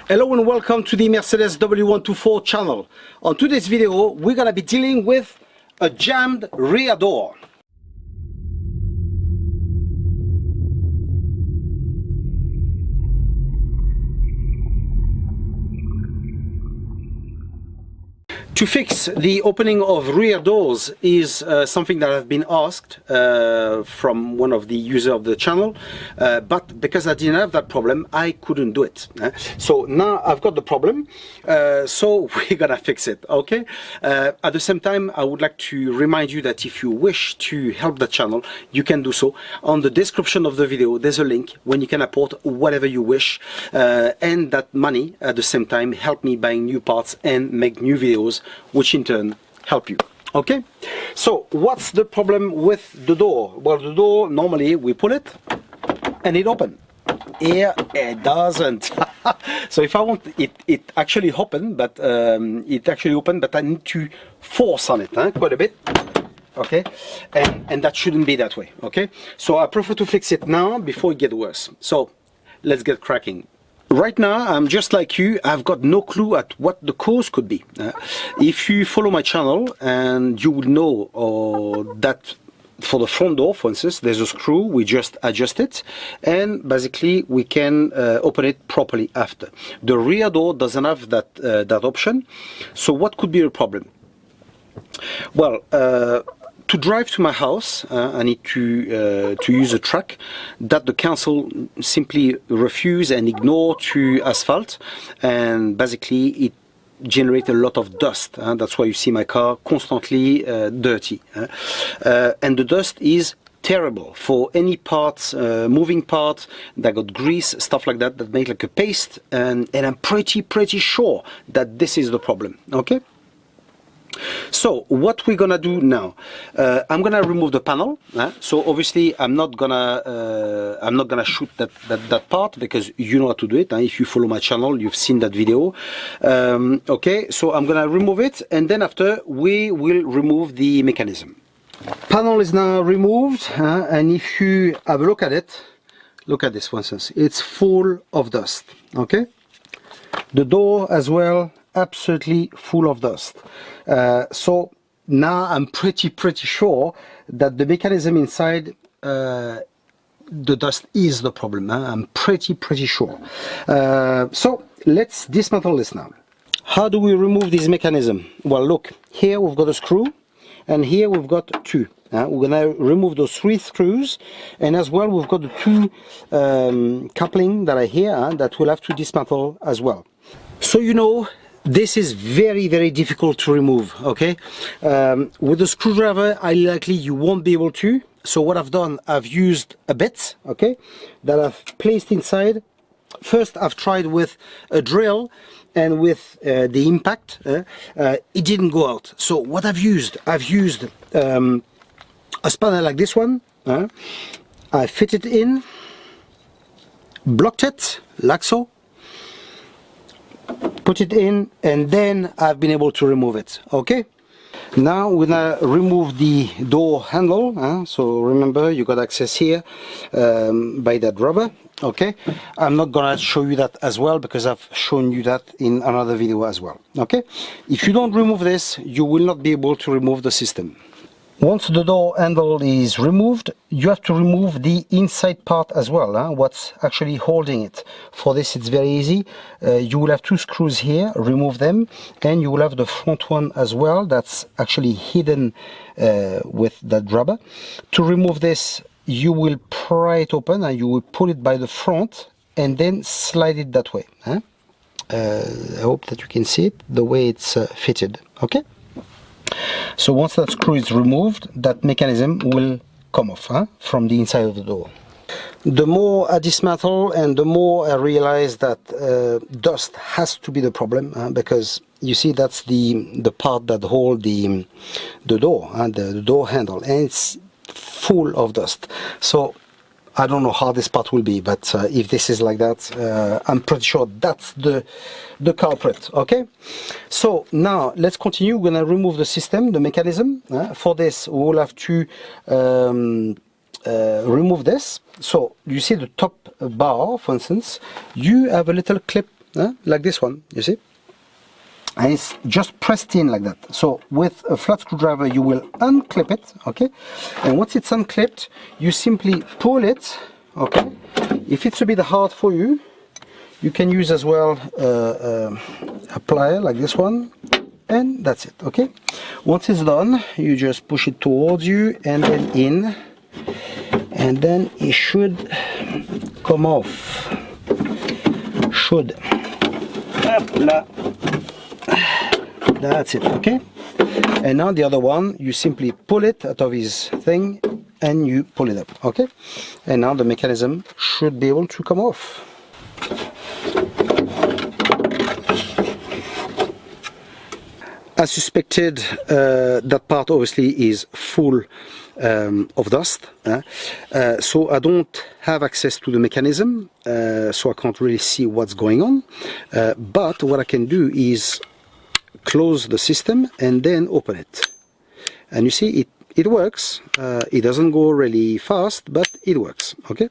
Hello and welcome to the Mercedes W124 channel. On today's video, we're gonna be dealing with a jammed rear door. To fix the opening of rear doors is something that I've been asked from one of the users of the channel, but because I didn't have that problem, I couldn't do it. So now I've got the problem, so we're gonna fix it, okay? At the same time, I would like to remind you that if you wish to help the channel, you can do so. On the description of the video, there's a link when you can support whatever you wish, and that money at the same time help me buying new parts and make new videos, which in turn help you. Okay, so what's the problem with the door? Well, the door, normally we pull it and it opens. Here it doesn't. So if I want it actually open, but I need to force on it quite a bit. Okay, and that shouldn't be that way. Okay, so I prefer to fix it now before it gets worse. So let's get cracking. Right now, I'm just like you, I've got no clue at what the cause could be. If you follow my channel, and you will know that for the front door, for instance, there's a screw, we just adjust it, and basically we can open it properly after. The rear door doesn't have that option, so what could be the problem? Well, to drive to my house, I need to use a track that the council simply refuse and ignore to asphalt, and basically it generates a lot of dust. That's why you see my car constantly dirty. And the dust is terrible for any parts, moving parts that got grease, stuff like that, that make like a paste, and I'm pretty sure that this is the problem. Okay. So what we're gonna do now, I'm gonna remove the panel. So obviously I'm not gonna shoot that part, because you know how to do it. If you follow my channel, you've seen that video. Okay, so I'm gonna remove it, and then after we will remove the mechanism. Panel is now removed, and if you have a look at it, look at this, for instance, it's full of dust. Okay, the door as well, absolutely full of dust. So now I'm pretty sure that the mechanism inside, the dust is the problem. I'm pretty sure. So let's dismantle this now. How do we remove this mechanism? Well, look, here we've got a screw, and here we've got two. We're gonna remove those 3 screws, and as well we've got the 2 coupling that are here that we'll have to dismantle as well. So you know, this is very difficult to remove. Okay, with the screwdriver, highly likely you won't be able to. So what I've done, I've used a bit, okay, that I've placed inside. First I've tried with a drill, and with the impact it didn't go out. So what I've used a spanner like this one. I fit it in, blocked it like so, put it in, and then I've been able to remove it. Okay, now we're gonna remove the door handle. So remember, you got access here by that rubber. Okay, I'm not gonna show you that as well, because I've shown you that in another video as well. Okay, if you don't remove this, you will not be able to remove the system. Once the door handle is removed, you have to remove the inside part as well, what's actually holding it. For this, it's very easy. You will have 2 screws here, remove them, and you will have the front one as well, that's actually hidden with that rubber. To remove this, you will pry it open, and you will pull it by the front, and then slide it that way. I hope that you can see it, the way it's fitted. Okay? So once that screw is removed, that mechanism will come off from the inside of the door. The more I dismantle, and the more I realize that dust has to be the problem, because you see that's the part that holds the door, the door handle, and it's full of dust. So I don't know how this part will be, but if this is like that, I'm pretty sure that's the culprit. Okay, so now let's continue. We're gonna remove the system, the mechanism. For this, we will have to remove this. So you see the top bar, for instance, you have a little clip like this one, you see, and it's just pressed in like that. So with a flat screwdriver you will unclip it, okay, and once it's unclipped you simply pull it, okay. If it's a bit hard for you, you can use as well a plier like this one, and that's it, okay. Once it's done, you just push it towards you and then in, and then it should come off. Should. That's it, okay. And now the other one, you simply pull it out of his thing and you pull it up, okay. And now the mechanism should be able to come off. As suspected, that part obviously is full of dust, so I don't have access to the mechanism, so I can't really see what's going on, but what I can do is close the system and then open it, and you see it works. It doesn't go really fast, but it works, okay.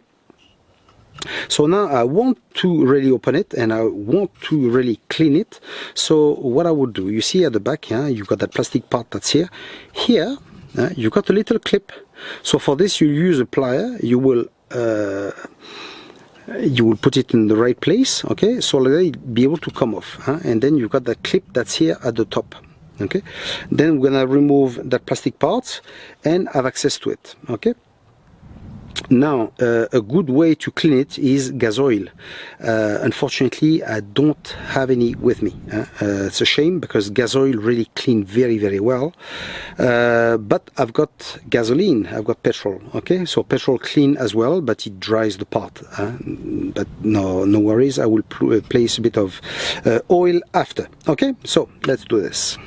So now I want to really open it and I want to really clean it. So what I would do, you see at the back, you've got that plastic part that's here. Here, you've got a little clip. So for this you use a plier, you will put it in the right place, okay, so it'll be able to come off, and then you've got that clip that's here at the top, okay. Then we're gonna remove that plastic part and have access to it, okay. Now a good way to clean it is gas oil. Unfortunately I don't have any with me. It's a shame because gas oil really cleans very well, but I've got gasoline, I've got petrol, okay, so petrol clean as well, but it dries the part, but no worries, I will place a bit of oil after, okay. So let's do this.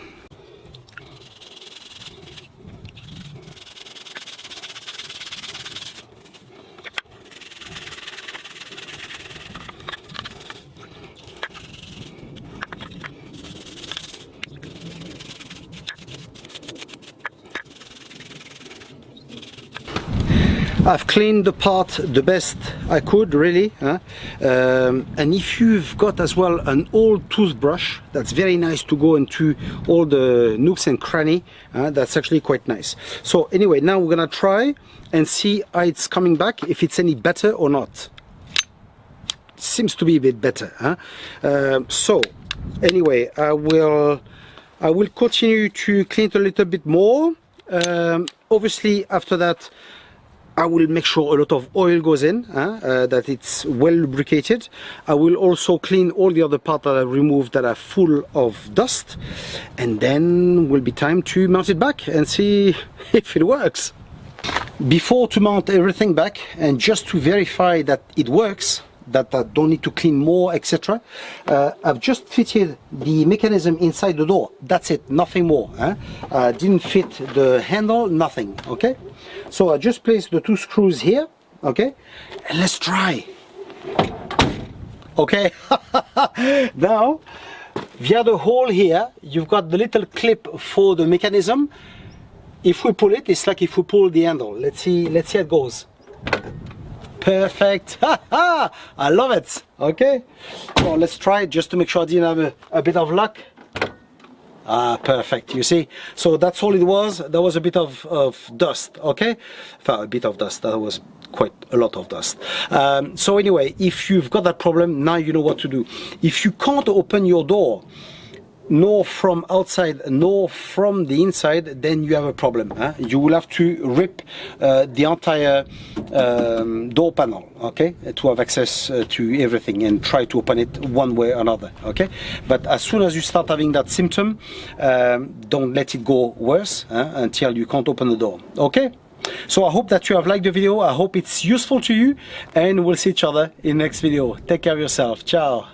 I've cleaned the part the best I could, really, and if you've got as well an old toothbrush, that's very nice to go into all the nooks and cranny, that's actually quite nice. So anyway, now we're gonna try and see how it's coming back, if it's any better or not. It seems to be a bit better, so anyway, I will continue to clean it a little bit more. Obviously after that I will make sure a lot of oil goes in, that it's well lubricated. I will also clean all the other parts that I removed that are full of dust, and then will be time to mount it back and see if it works. Before to mount everything back and just to verify that it works, that I don't need to clean more, etc. I've just fitted the mechanism inside the door. That's it, nothing more. I didn't fit the handle, nothing, okay? So I just placed the two screws here, okay? And let's try. Okay, now, via the hole here, you've got the little clip for the mechanism. If we pull it, it's like if we pull the handle. Let's see how it goes. Perfect. I love it. Okay, so let's try it just to make sure I didn't have a bit of luck. Perfect, you see. So that's all it was. There was a bit of dust, okay? A bit of dust, that was quite a lot of dust. So anyway, if you've got that problem, now you know what to do. If you can't open your door, nor from outside nor from the inside, then you have a problem. You will have to rip the entire door panel, okay, to have access to everything, and try to open it one way or another, okay. But as soon as you start having that symptom, don't let it go worse until you can't open the door, okay. So I hope that you have liked the video, I hope it's useful to you, and we'll see each other in the next video. Take care of yourself. Ciao.